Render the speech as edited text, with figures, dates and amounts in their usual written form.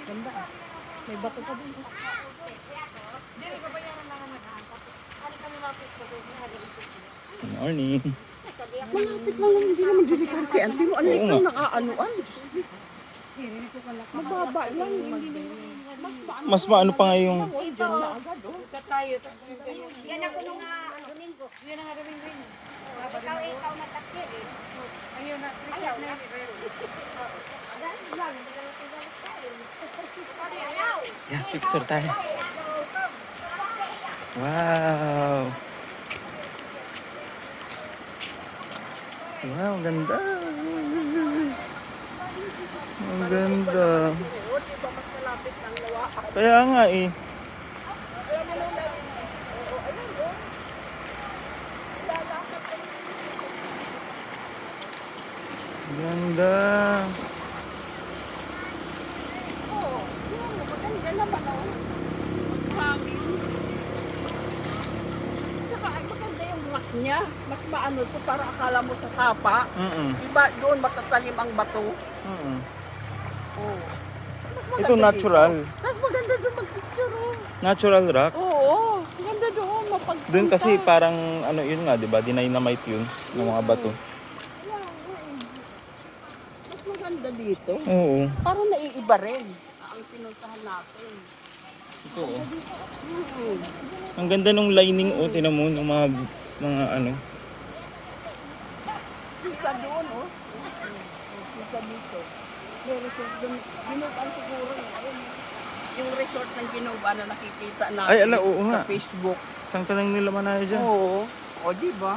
Ganda ah. May bato pa din. Hindi, babayaran lang ang nag-aan. Tapos, ano kami mapis pa doon, yung hagaling ko. Good morning. Malapit lang naman, hindi naman dilikante. Hindi mo ano Oo ikaw nga. nakaanuan. Mababa lang. Mas maano pa nga yung... Diyan na agad oh. Tayo. Yan ako nung Domingo. Yan ang hagaling rin. Ikaw natakil eh. Ayun na, reset na yun. Ayaw. Yeah, picture tayo. Wow. Wow, ganda. Ang ganda. Kaya nga eh. Ganda. Oo. Maganda naman oh. Hangin. Saka ay maganda yung rock niya. Mas maano to para akala mo sa sapa. Iba doon matatalim ang bato. Oh. Ito natural. Tapos maganda doon mag-picture oh. Natural rock. Oo. Maganda doon mapagpunta. Doon kasi parang ano yun nga, 'di ba? Dynamite yun ng mga bato. Mas maganda dito. Oo. Parang naiiba rin ang pinuntahan natin. Ito oh. Ang ganda nung lining oh, tinan mo ng mga ano. Isa doon, oh. Isa dito. May resort doon. Ginuban siguro eh. Ayun. Yung resort ng Ginuba na nakikita natin Ay, ala, oo nga. sa Facebook. Saan ka nang nila manaya dyan? Oo. O, di ba?